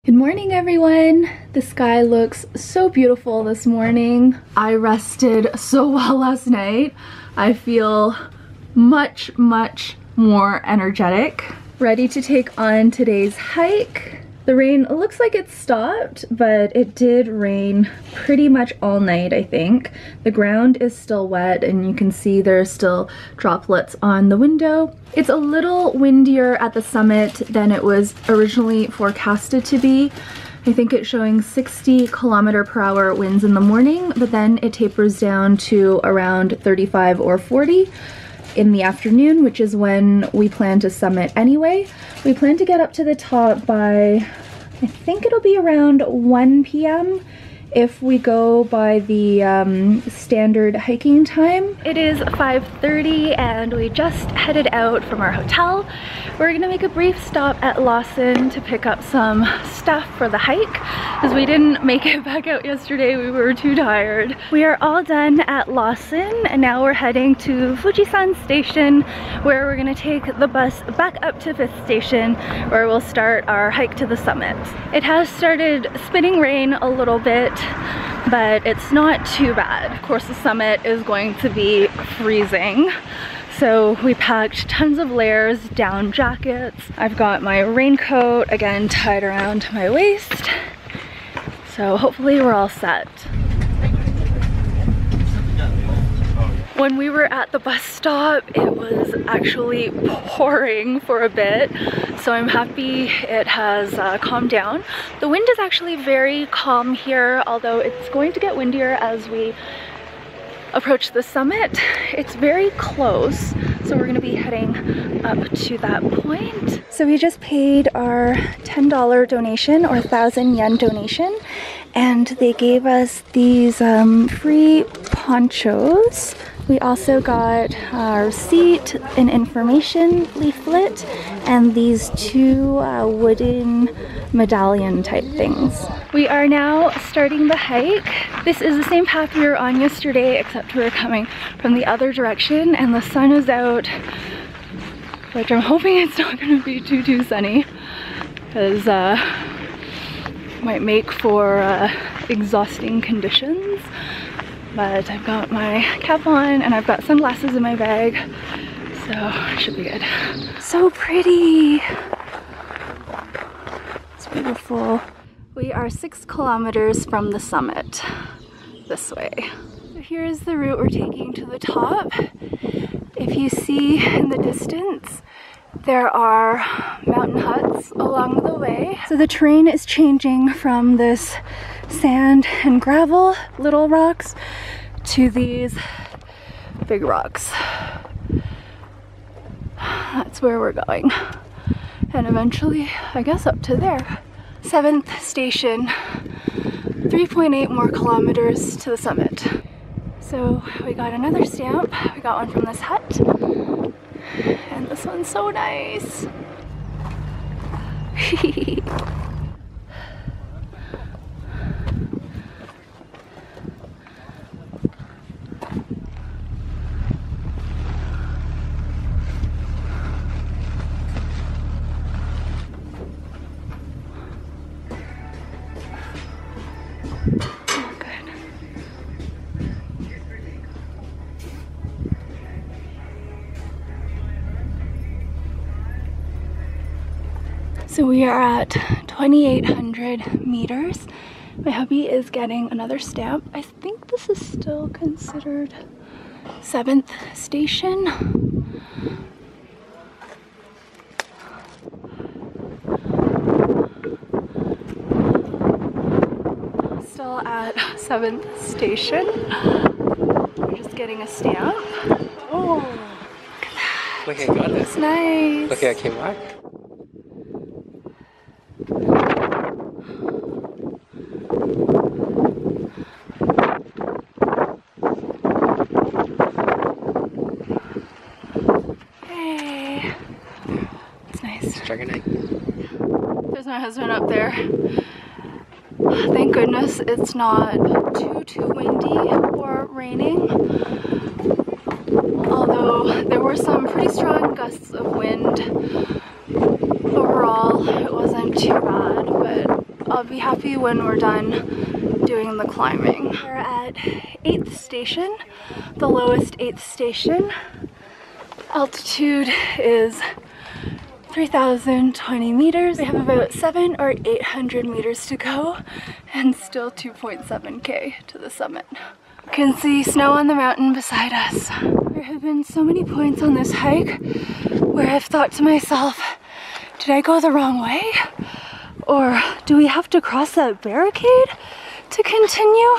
Good morning, everyone. The sky looks so beautiful this morning. I rested so well last night. I feel much more energetic, ready to take on today's hike. The rain looks like it stopped, but it did rain pretty much all night, I think. The ground is still wet and you can see there's still droplets on the window. It's a little windier at the summit than it was originally forecasted to be. I think it's showing 60 km/h winds in the morning, but then it tapers down to around 35 or 40 in the afternoon, which is when we plan to summit anyway. We plan to get up to the top by, I think it'll be around 1 p.m. if we go by the standard hiking time. It is 5:30 and we just headed out from our hotel. We're gonna make a brief stop at Lawson to pick up some stuff for the hike because we didn't make it back out yesterday. We were too tired. We are all done at Lawson and now we're heading to Fujisan Station, where we're gonna take the bus back up to 5th Station, where we'll start our hike to the summit. It has started spitting rain a little bit, but it's not too bad. Of course, the summit is going to be freezing. So we packed tons of layers, down jackets. I've got my raincoat, again, tied around my waist. So hopefully we're all set. When we were at the bus stop, it was actually pouring for a bit, so I'm happy it has calmed down. The wind is actually very calm here, although it's going to get windier as we approach the summit. It's very close, so we're gonna be heading up to that point. So we just paid our $10 donation, or 1,000 yen donation, and they gave us these free ponchos. We also got our receipt, an information leaflet, and these two wooden medallion type things. We are now starting the hike. This is the same path we were on yesterday, except we were coming from the other direction and the sun is out, which I'm hoping it's not going to be too sunny, because might make for exhausting conditions. But I've got my cap on and I've got sunglasses in my bag, so it should be good. So pretty! It's beautiful. We are 6 kilometers from the summit, this way. So here's the route we're taking to the top. If you see in the distance, there are mountain huts along the way. So the terrain is changing from this sand and gravel, little rocks, to these big rocks. That's where we're going. And eventually, I guess, up to there. 7th station, 3.8 more kilometers to the summit. So we got another stamp. We got one from this hut. And this one's so nice. So we are at 2,800 meters. My hubby is getting another stamp. I think this is still considered 7th station. Still at 7th station. We're just getting a stamp. Oh, look at that. Look, I got it. It's nice. Look, I came back. There's my husband up there. Thank goodness it's not too windy or raining. Although there were some pretty strong gusts of wind. Overall, it wasn't too bad, but I'll be happy when we're done doing the climbing. We're at 8th station, the lowest 8th station. Altitude is 3,020 meters. We have about 700 or 800 meters to go and still 2.7k to the summit. You can see snow on the mountain beside us. There have been so many points on this hike where I've thought to myself, did I go the wrong way? Or do we have to cross that barricade to continue?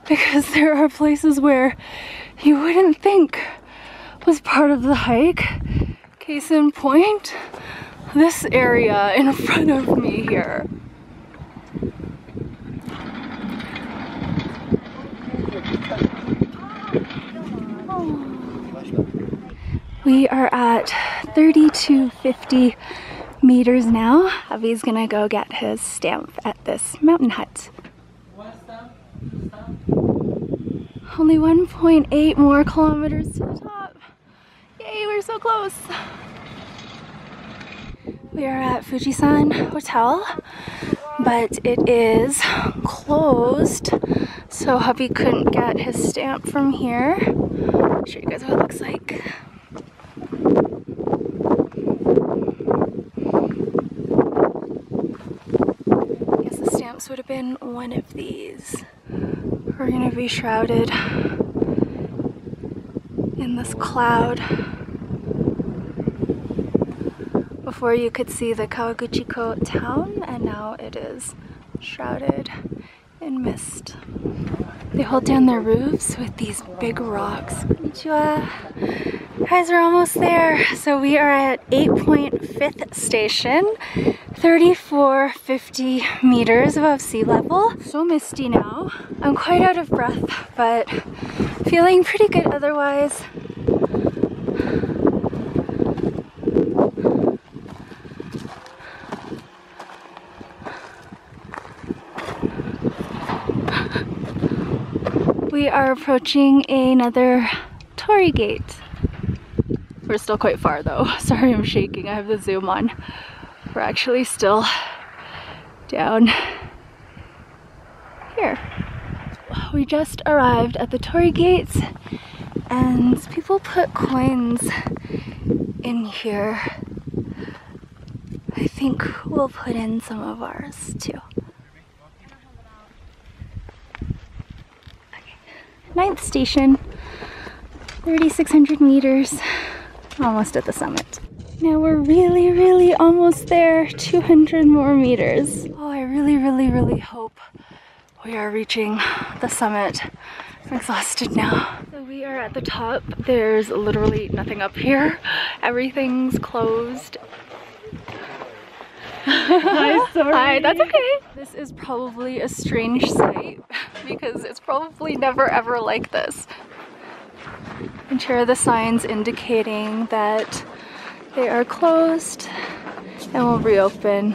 Because there are places where you wouldn't think was part of the hike. Case in point, this area in front of me here. We are at 3,250 meters now. Hubby's gonna go get his stamp at this mountain hut. Only 1.8 more kilometers to the top. Yay, we're so close. We are at Fujisan Hotel, but it is closed, so hubby couldn't get his stamp from here. I'll show you guys what it looks like. I guess the stamps would have been one of these. We're gonna be shrouded in this cloud. Before you could see the Kawaguchiko town, and now it is shrouded in mist. They hold down their roofs with these big rocks. Konnichiwa. Guys, we're almost there. So we are at 8.5th station, 3,450 meters above sea level. So misty now. I'm quite out of breath, but feeling pretty good otherwise. We are approaching another torii gate. We're still quite far though. Sorry I'm shaking, I have the zoom on. We're actually still down here. We just arrived at the torii gates and people put coins in here. I think we'll put in some of ours too. 9th station, 3,600 meters, almost at the summit. Now we're really almost there, 200 more meters. Oh, I really hope we are reaching the summit. I'm exhausted now. So we are at the top. There's literally nothing up here. Everything's closed. Hi, sorry. Hi, that's okay. This is probably a strange sight because it's probably never ever like this. And here are the signs indicating that they are closed and will reopen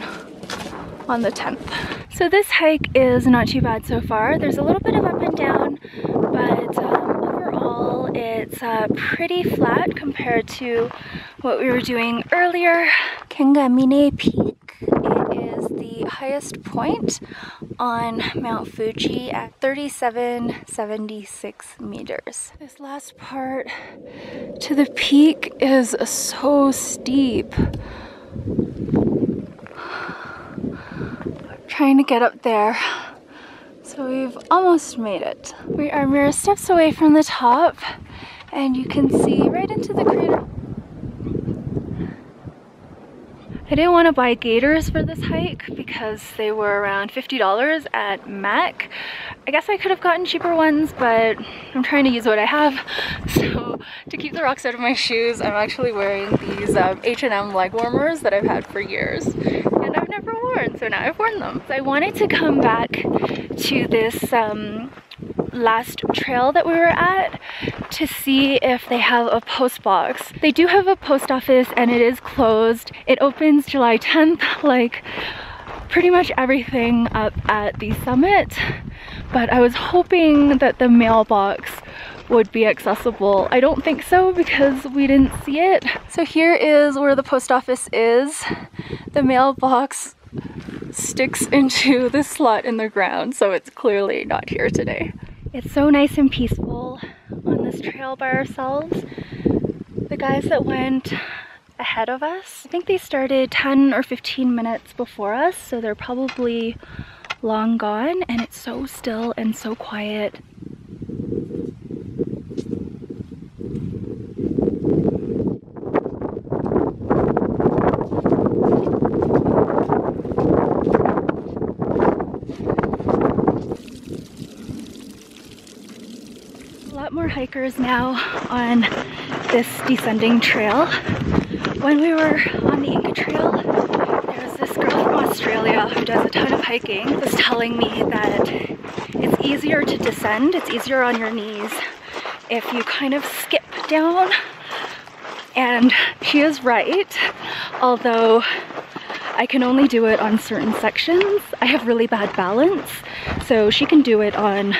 on the 10th. So this hike is not too bad so far. There's a little bit of up and down, but overall it's pretty flat compared to what we were doing earlier. Kengamine Peak. It is the highest point on Mount Fuji at 3,776 meters. This last part to the peak is so steep. Trying to get up there. So we've almost made it. We are mere steps away from the top and you can see right into the crater. I didn't want to buy gaiters for this hike because they were around $50 at MAC. I guess I could have gotten cheaper ones, but I'm trying to use what I have. So to keep the rocks out of my shoes, I'm actually wearing these H&M leg warmers that I've had for years. And I've never worn, so now I've worn them. So I wanted to come back to this last trail that we were at to see if they have a post box. They do have a post office and it is closed. It opens July 10th, like pretty much everything up at the summit, but I was hoping that the mailbox would be accessible. I don't think so because we didn't see it. So here is where the post office is. The mailbox sticks into this slot in the ground, so it's clearly not here today. It's so nice and peaceful on this trail by ourselves. The guys that went ahead of us, I think they started 10 or 15 minutes before us, so they're probably long gone, and it's so still and so quiet. A lot more hikers now on this descending trail. When we were on the Inca Trail, there was this girl from Australia who does a ton of hiking, was telling me that it's easier to descend, it's easier on your knees if you kind of skip down. And she is right, although I can only do it on certain sections. I have really bad balance, so she can do it on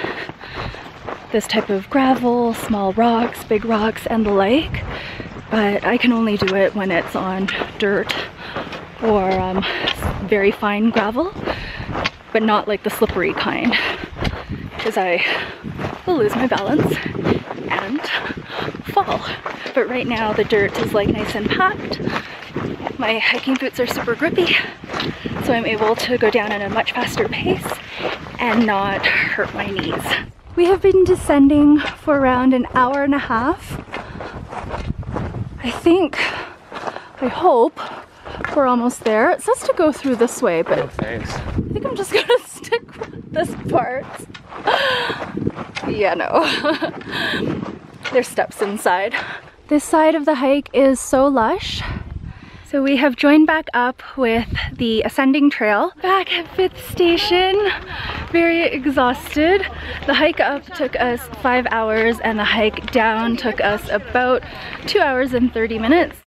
this type of gravel, small rocks, big rocks, and the like. But I can only do it when it's on dirt or very fine gravel, but not like the slippery kind, because I will lose my balance and fall. But right now the dirt is like nice and packed. My hiking boots are super grippy, so I'm able to go down at a much faster pace and not hurt my knees. We have been descending for around an hour and a half. I hope we're almost there. It says to go through this way, but oh, thanks. I think I'm just gonna stick with this part. Yeah, no. There's steps inside. This side of the hike is so lush. So we have joined back up with the ascending trail. Back at 5th station, very exhausted. The hike up took us 5 hours and the hike down took us about 2 hours and 30 minutes.